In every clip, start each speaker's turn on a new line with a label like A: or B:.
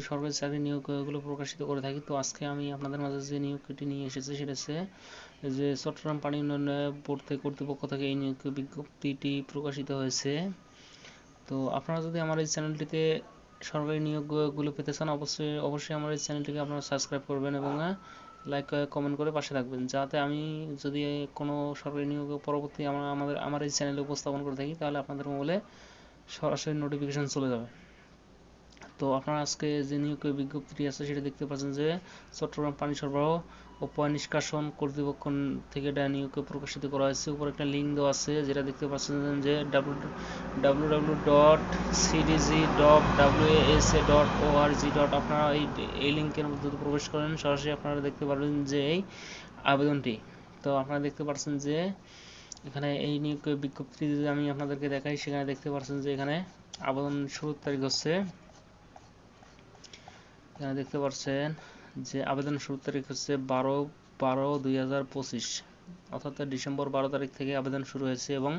A: সরকারি চাকরি নিয়োগগুলো প্রকাশিত করে থাকি। তো আজকে আমি আপনাদের মাঝে যে নিয়োগটি নিয়ে এসেছি সেটা হচ্ছে যে চট্টগ্রাম পানি উন্নয়ন বোর্ড কর্তৃপক্ষ থেকে এই নিয়োগ বিজ্ঞপ্তিটি প্রকাশিত হয়েছে। তো আপনারা যদি আমার এই চ্যানেলটিতে সরকারি নিয়োগগুলো পেতে চান অবশ্যই আমার এই চ্যানেলটিকে আপনারা সাবস্ক্রাইব করবেন এবং লাইক কমেন্ট করে পাশে থাকবেন, যাতে আমি যদি কোনো সরকারি নিয়োগ পরবর্তী আমার এই চ্যানেলে উপস্থাপন করে থাকি তাহলে আপনাদের মোবাইলে সরাসরি নোটিফিকেশন চলে যাবে। তো আপনারা আজকে যে নিয়োগ বিজ্ঞপ্তিটি আছে সেটা দেখতে পাচ্ছেন যে চট্টগ্রাম পানি সরবরাহ ও পয় নিষ্কাশন কর্তৃপক্ষ থেকে এটা নিয়োগ প্রকাশিত করা হয়েছে। উপর একটা লিঙ্ক দেওয়া আছে যেটা দেখতে পাচ্ছেন যে www.cdg.wasa.org. আপনারা এই লিঙ্কের মধ্যে প্রবেশ করেন, সরাসরি আপনারা দেখতে পারবেন যে এই আবেদনটি। তো আপনারা দেখতে পাচ্ছেন যে এখানে এই নিয়োগ বিজ্ঞপ্তি যদি আমি আপনাদেরকে দেখাই, সেখানে দেখতে পাচ্ছেন যে এখানে আবেদন শুরুর তারিখ হচ্ছে, এখানে দেখতে পাচ্ছেন যে আবেদন শুরুর তারিখ হচ্ছে 12/12/2025, অর্থাৎ ডিসেম্বর 12 তারিখ থেকে আবেদন শুরু হয়েছে এবং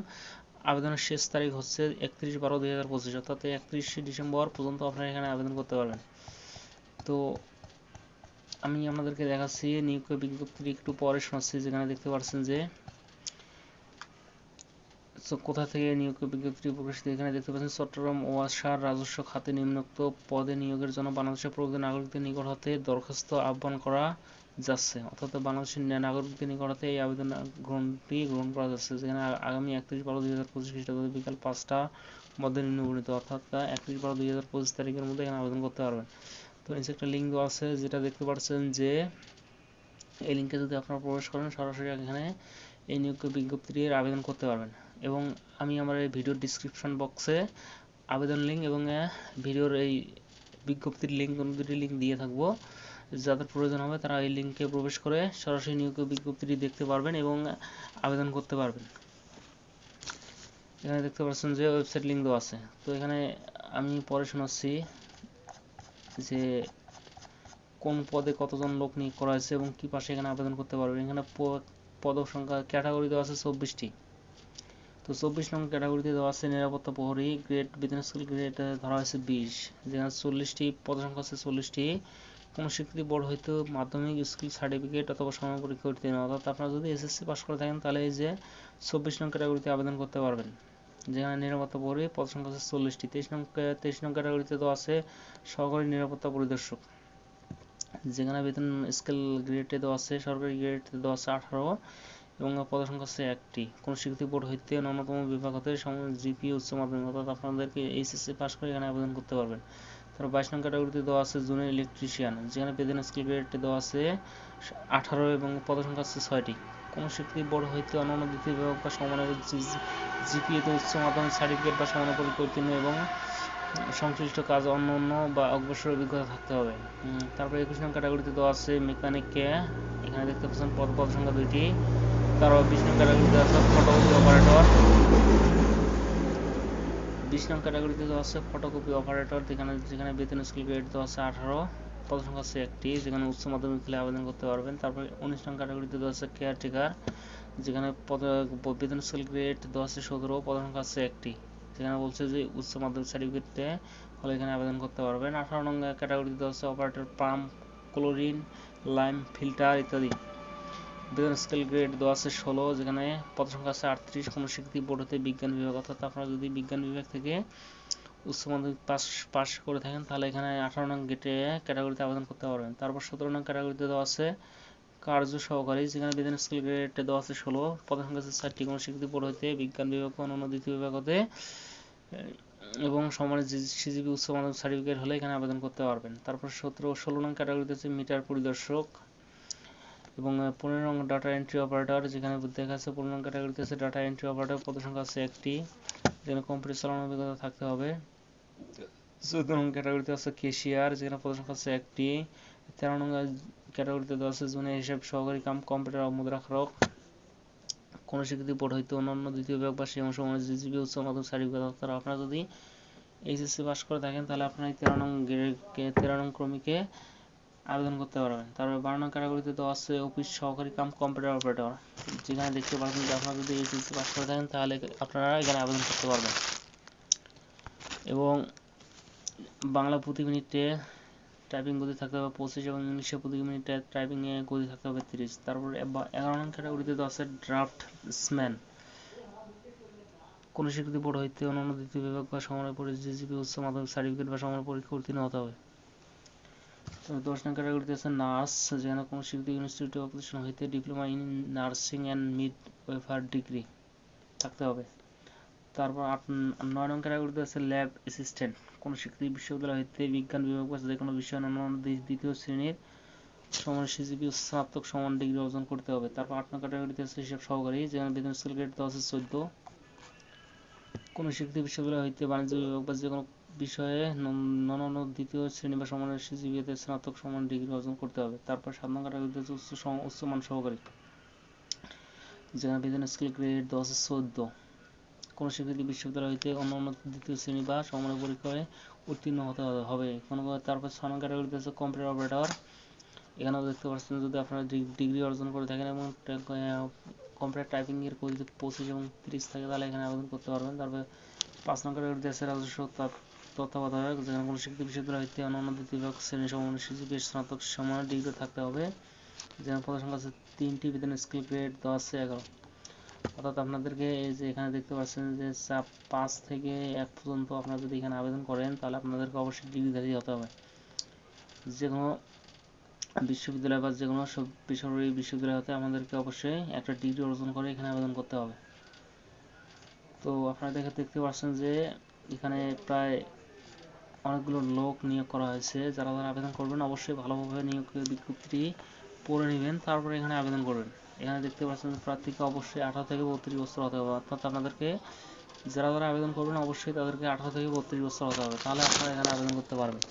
A: আবেদনের শেষ তারিখ হচ্ছে 31/12/2025, অর্থাৎ 31 ডিসেম্বর পর্যন্ত আপনারা এখানে আবেদন করতে পারবেন। তো আমি আপনাদেরকে দেখাচ্ছি নিয়োগ বিজ্ঞপ্তিটি একটু পরে শোনাচ্ছি। যেখানে দেখতে পাচ্ছেন যে কোথা থেকে নিয়োগ বিজ্ঞপ্তি প্রকাশিত, এখানে দেখতে পাচ্ছেন চট্টগ্রাম ওয়াসার রাজস্ব খাতে নিম্নোক্ত পদে নিয়োগের জন্য বাংলাদেশের প্রকৃত নাগরিকদের নিকট হতে দরখাস্ত আহ্বান করা যাচ্ছে, অর্থাৎ বাংলাদেশের নাগরিকদের নিকট হতে এই আবেদন গ্রহণ করা যাচ্ছে, যেখানে আগামী 31/12/2025 খ্রিস্টাব্দ বিকাল 5টার মধ্যে নিম্নবর্ণিত, অর্থাৎ 31/12/2025 তারিখের মধ্যে এখানে আবেদন করতে পারবেন। তো নিচে একটা লিঙ্ক দেওয়া আছে যেটা দেখতে পাচ্ছেন যে এই লিঙ্কে যদি আপনারা প্রবেশ করেন সরাসরি এখানে এই নিয়োগ বিজ্ঞপ্তির আবেদন করতে পারবেন। এবং আমি আমার এই ভিডিওর ডিসক্রিপশন বক্সে আবেদন লিঙ্ক এবং ভিডিওর এই বিজ্ঞপ্তির লিঙ্ক, দুটি লিঙ্ক দিয়ে থাকবো। যাদের প্রয়োজন হবে তারা এই লিঙ্কে প্রবেশ করে সরাসরি নিয়োগ বিজ্ঞপ্তিটি দেখতে পারবেন এবং আবেদন করতে পারবেন। এখানে দেখতে পাচ্ছেন যে ওয়েবসাইট লিঙ্ক দেওয়া আছে। তো এখানে আমি পরে শোনাচ্ছি যে কোন পদে কতজন লোক নিয়োগ করা হয়েছে এবং কি পাশে এখানে আবেদন করতে পারবেন। এখানে পদ সংখ্যা ক্যাটাগরি দেওয়া আছে 24টি। তো 24 নং ক্যাটাগরিতে দেওয়া আছে নিরাপত্তা প্রহরী, গ্রেড বিজনেস স্কুল গ্রেড ধরা হয়েছে 20, যেখানে 40টি পদ সংখ্যা আছে 40টি। কোনো স্বীকৃতি বোর্ড হয়তো মাধ্যমিক স্কুল সার্টিফিকেট অথবা সময় পরীক্ষা উত্তীর্ণ, অর্থাৎ আপনারা যদি এসএসসি পাস করে থাকেন তাহলে এই যে 24 নং ক্যাটাগরিতে আবেদন করতে পারবেন, যেখানে নিরাপত্তা প্রহরী পদ সংখ্যা আছে 40টি। 23 নং ক্যাটাগরিতে দেওয়া আছে সহকারী নিরাপত্তা পরিদর্শক, যেখানে বেতন স্কেল গ্রেডে দেওয়া আছে, সরকারি গ্রেডে দেওয়া আছে 18 এবং পদ সংখ্যা আছে 1টি। কোন স্বীকৃতি বোর্ড হইতে ন্যূনতম বিভাগ হতে জিপি উচ্চ মাধ্যমিক, অর্থাৎ আপনাদেরকে এইচএসসি পাস করে এখানে আবেদন করতে পারবেন। তারপর 22 নং ক্যাটাগরিতে দেওয়া আছে জুনিয়র ইলেকট্রিশিয়ান, যেখানে বেতন স্কেল গ্রেডে দেওয়া আছে 18 এবং পদ সংখ্যা আছে 6টি। কোন স্বীকৃতি বোর্ড হইতে অন্যান্য দ্বিতীয় বিভাগ বা সমানের জিপিএতে উচ্চ মাধ্যমিক সার্টিফিকেট বা সমানের পরীক্ষা উত্তীর্ণ এবং সংশ্লিষ্ট কাজ অন্য বা অগ্রসর অভিজ্ঞতা থাকতে হবে। তারপর 21 নং ক্যাটাগরিতে দেওয়া আছে মেকানিককে, এখানে দেখতে পাচ্ছেন পদ সংখ্যা 2টি। তারপর 20 নং ক্যাটাগরিতে আছে ফটোকপি অপারেটর, 20 নং ক্যাটাগরিতে দেওয়া আছে ফটোকপি অপারেটর, যেখানে বেতন স্কেল গ্রেড দেওয়া আছে 18, পদ সংখ্যা আছে 1টি, যেখানে উচ্চ মাধ্যমিক হলে আবেদন করতে পারবেন। তারপর 19 নং ক্যাটাগরিতে দেওয়া আছে কেয়ারটেকার, যেখানে বেতন স্কেল গ্রেড দেওয়া আছে 17, পদ সংখ্যা আছে 1টি, যেখানে বলছে যে উচ্চ মাধ্যমিক সার্টিফিকেটে হলে এখানে আবেদন করতে পারবেন। 18 নং ক্যাটাগরিতে দেওয়া আছে operator pump, chlorine, lime filter ইত্যাদি, বেতন স্কেল গ্রেড দেওয়া আছে 16, যেখানে পদ সংখ্যা আছে 38। কোনো স্বীকৃতি বোর্ড হতে বিজ্ঞান বিভাগ, অর্থাৎ আপনারা যদি বিজ্ঞান বিভাগ থেকে উচ্চ মাধ্যমিক পাস করে থাকেন তাহলে এখানে 18 নং ক্যাটাগরিতে আবেদন করতে পারবেন। তারপর 17 নং ক্যাটাগরিতে দেওয়া আছে কার্য সহকারী, যেখানে বেতন স্কেল গ্রেডে দেওয়া আছে 16, পদ সংখ্যা আছে 4টি। কোনো স্বীকৃতি বোর্ড হতে বিজ্ঞান বিভাগ বা অন্যান্য দ্বিতীয় বিভাগ হতে এবং সমানের সিজিপি উচ্চ মাধ্যমিক সার্টিফিকেট হলে এখানে আবেদন করতে পারবেন। তারপর 16 নং ক্যাটাগরিতে আছে মিটার পরিদর্শক এবং 15 নং ডাটা এন্ট্রি অপারেটর, যেখানে দেখা আছে 15 নং ক্যাটাগরিতে আছে ডাটা এন্ট্রি অপারেটর, পদ সংখ্যা আছে 1টি, যেখানে কম্পিউটার চালানোর অভিজ্ঞতা থাকতে হবে। 14 নং ক্যাটাগরিতে আছে ক্যাশিয়ার, যেখানে পদ সংখ্যা আছে 1টি। 13 নং ক্যাটাগরিতে দেওয়া আছে জুনিয়র হিসাব সহকারী কাম কম্পিউটার মুদ্রাক্ষরক, কোন স্বীকৃতি বোর্ড হইতে অন্যান্য দ্বিতীয় বিভাগ বা সেই অংশ জিজিপি উচ্চ মাধ্যমিক সার্টিফিকেট, অর্থাৎ আপনারা যদি এইচএসসি পাস করে থাকেন তাহলে আপনারা 13 নং ক্রমিকে আবেদন করতে পারবেন। তারপর 12 নং ক্যাটাগরিতে দেওয়া আছে অফিস সহকারী কাম কম্পিউটার অপারেটর, যেখানে দেখতে পাচ্ছেন যে আপনারা যদি এইচএসসি পাস করে থাকেন তাহলে আপনারা এখানে আবেদন করতে পারবেন। এবং বাংলা প্রতি মিনিটে টাইপিং গতি থাকতে হবে 25 এবং ইংলিশে প্রতি মিনিটে টাইপিংয়ে গতি থাকতে হবে 30। তারপর 11 নং ক্যাটাগরিতে তো আছে ড্রাফটসম্যান। কোন স্বীকৃত বোর্ড হইতে অন্যান্য দ্বিতীয় বিভাগ বা সমমানের জিজিপি উচ্চ মাধ্যমিক সার্টিফিকেট বা সমমানের পরীক্ষা উত্তীর্ণ হতে হবে। 10 নং ক্যাটাগরিতে আছে নার্স, যেখানে কোনো স্বীকৃত ইনস্টিটিউট বা প্রতিষ্ঠান হইতে diploma in nursing and midwifery degree থাকতে হবে। তারপর 9 নং ক্যাটাগরিতে আছে ল্যাব অ্যাসিস্ট্যান্ট, কোনো স্বীকৃত বিশ্ববিদ্যালয় হইতে বিজ্ঞান বিভাগ বা যে কোনো বিষয়ে অন্যান্য দ্বিতীয় শ্রেণীর সমান সিজিপি স্নাতক সমান ডিগ্রি অর্জন করতে হবে। তারপর 8 নং ক্যাটাগরিতে আছে হিসাব সহকারী, যেখানে বেতন স্কেল গ্রেড দেওয়া আছে 14। কোনো স্বীকৃত বিশ্ববিদ্যালয় হইতে বাণিজ্য বিভাগ বা যে কোনো বিষয়ে অন্যান্য দ্বিতীয় শ্রেণী বা সমানের সিজিপিতে স্নাতক সমান ডিগ্রি অর্জন করতে হবে। তারপর 7 নং ক্যাটাগরিতে আছে উচ্চমান সহকারী, যেখানে বেতন স্কেল গ্রেড দেওয়া আছে 14। কোনো স্বীকৃত বিশ্ববিদ্যালয় হইতে অন্যান্য দ্বিতীয় শ্রেণী বা সমমানের পরীক্ষায় উত্তীর্ণ হতে হবে। তারপর 6 নং ক্যাটাগরিতে আছে কম্পিউটার অপারেটর। এখানেও দেখতে পাচ্ছেন যদি আপনারা ডিগ্রি অর্জন করে থাকেন এবং কম্পিউটার টাইপিং এর গতি 25 এবং 30 থাকে, তাহলে এখানে আবেদন করতে পারবেন। তারপরে 5 নং ক্যাটাগরিতে আছে রাজস্ব তত্ত্বাবধায়ক, যেখানে কোনো স্বীকৃত বিশ্ববিদ্যালয় হইতে অন্যান্য দ্বিতীয় বিভাগ শ্রেণী সমমানের সিজিপি স্নাতক সমান ডিগ্রি থাকতে হবে, যেখানে পদের সংখ্যা আছে 3টি, বেতন স্কেল গ্রেড দেওয়া আছে 11। অর্থাৎ আপনাদেরকে এই যে এখানে দেখতে পাচ্ছেন যে 5 থেকে 1 পর্যন্ত আপনারা যদি এখানে আবেদন করেন, তাহলে আপনাদেরকে অবশ্যই ডিগ্রিধারী হতে হবে। যে কোনো বিশ্ববিদ্যালয় বা যে কোনো বেসরকারি বিশ্ববিদ্যালয় হতে আমাদেরকে অবশ্যই একটা ডিগ্রি অর্জন করে এখানে আবেদন করতে হবে। তো আপনারা দেখতে পাচ্ছেন যে এখানে প্রায় অনেকগুলো লোক নিয়োগ করা হয়েছে। যারা আবেদন করবেন অবশ্যই ভালোভাবে নিয়োগ বিজ্ঞপ্তিটি পড়ে নেবেন, তারপরে এখানে আবেদন করবেন। এখানে দেখতে পাচ্ছেন প্রার্থীকে অবশ্যই 18 থেকে 32 বছর হতে হবে। অর্থাৎ আপনাদেরকে যারা আবেদন করবেন অবশ্যই তাদেরকে 18 থেকে 32 বছর হতে হবে, তাহলে আপনারা এখানে আবেদন করতে পারবেন।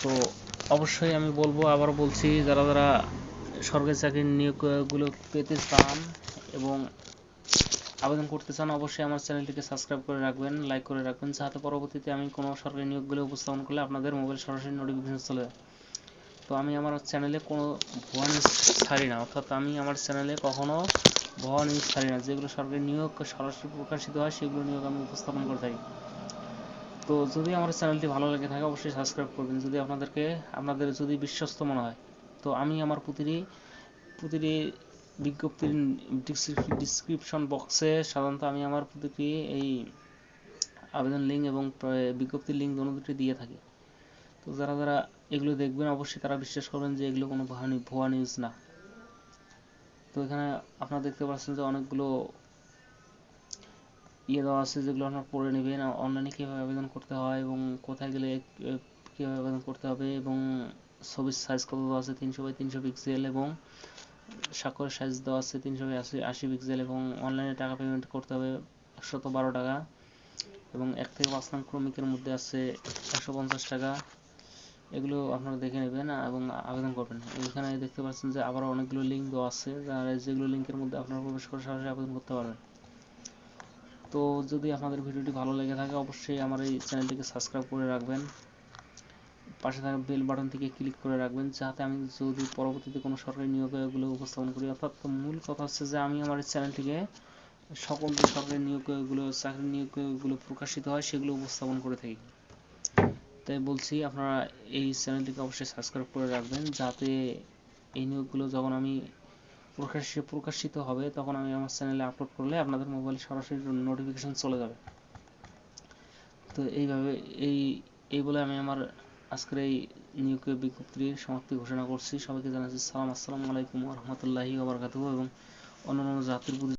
A: তো অবশ্যই আমি আবার বলছি, যারা সরকারি চাকরির নিয়োগগুলো পেতে চান এবং আবেদন করতে চান, অবশ্যই আমার চ্যানেলটিকে সাবস্ক্রাইব করে রাখবেন, লাইক করে রাখবেন, যাতে পরবর্তীতে আমি কোনো সরকারি নিয়োগগুলো উপস্থাপন করলে আপনাদের মোবাইল সরাসরি নোটিফিকেশন চলে যায়। তো আমি আমার চ্যানেলে কোনো ভুয়া নিউজ ছাড়ি না, অর্থাৎ আমি আমার চ্যানেলে কখনো ভুয়া নিউজ ছাড়ি না। যেগুলো সরকারি নিয়োগ সরাসরি প্রকাশিত হয় সেগুলো নিয়োগ আমি উপস্থাপন করে থাকি। তো যদি আমার চ্যানেলটি ভালো লেগে থাকে অবশ্যই সাবস্ক্রাইব করবেন, যদি আপনাদের যদি বিশ্বস্ত মনে হয়। তো আমি আমার প্রতিটি বিজ্ঞপ্তির ডিসক্রিপশন বক্সে সাধারণত আমি আমার প্রতিটি এই আবেদন লিঙ্ক এবং বিজ্ঞপ্তির লিঙ্ক দুটি দিয়ে থাকি। তো যারা এগুলো দেখবেন অবশ্যই তারা বিশ্বাস করবেন যে এগুলো কোনো ভুয়া নিউজ না। তো এখানে আপনারা দেখতে পাচ্ছেন যে অনেকগুলো দেওয়া আছে, যেগুলো আপনারা পড়ে নেবেন। অনলাইনে কীভাবে আবেদন করতে হয় এবং কোথায় গেলে কীভাবে আবেদন করতে হবে এবং ছবির সাইজ কত দেওয়া আছে 300x300 পিক্সেল এবং স্বাক্ষরের সাইজ দেওয়া আছে 380 পিক্সেল এবং অনলাইনে টাকা পেমেন্ট করতে হবে 112 টাকা এবং 1 থেকে 5 নং ক্রমিকের মধ্যে আছে 150 টাকা। এগুলো আপনারা দেখে নেবেন এবং আবেদন করবেন। এখানে দেখতে পাচ্ছেন যে আবার অনেকগুলো লিঙ্ক দেওয়া আছে, যেগুলো লিঙ্কের মধ্যে আপনারা প্রবেশ করে সরাসরি আবেদন করতে পারবেন। তো যদি আপনাদের ভিডিওটি ভালো লেগে থাকে অবশ্যই আমার এই চ্যানেলটিকে সাবস্ক্রাইব করে রাখবেন, পাশে থাকা বেল বাটনটিকে ক্লিক করে রাখবেন, যাতে আমি যদি পরবর্তীতে কোনো সরকারি নিয়োগগুলো উপস্থাপন করি। অর্থাৎ মূল কথা হচ্ছে যে আমি আমার এই চ্যানেলটিকে সকল যে সরকারি নিয়োগগুলো চাকরি নিয়োগগুলো প্রকাশিত হয় সেগুলো উপস্থাপন করে থাকি। তাই বলছি আপনারা এই চ্যানেলটিকে অবশ্যই সাবস্ক্রাইব করে রাখবেন, যাতে এই নিয়োগগুলো যখন আমি প্রকাশিত হবে তখন আমি আমার চ্যানেলে আপলোড করলে আপনাদের মোবাইলে সরাসরি নোটিফিকেশন চলে যাবে। তো এইভাবে এই বলে আমি আমার আজকের এই নিয়োগ বিজ্ঞপ্তির সমাপ্তি ঘোষণা করছি। সবাইকে জানাচ্ছি আসসালামু আলাইকুম ওয়া রাহমাতুল্লাহি ওয়া বারাকাতুহু এবং অন্যান্য জাতির প্রতি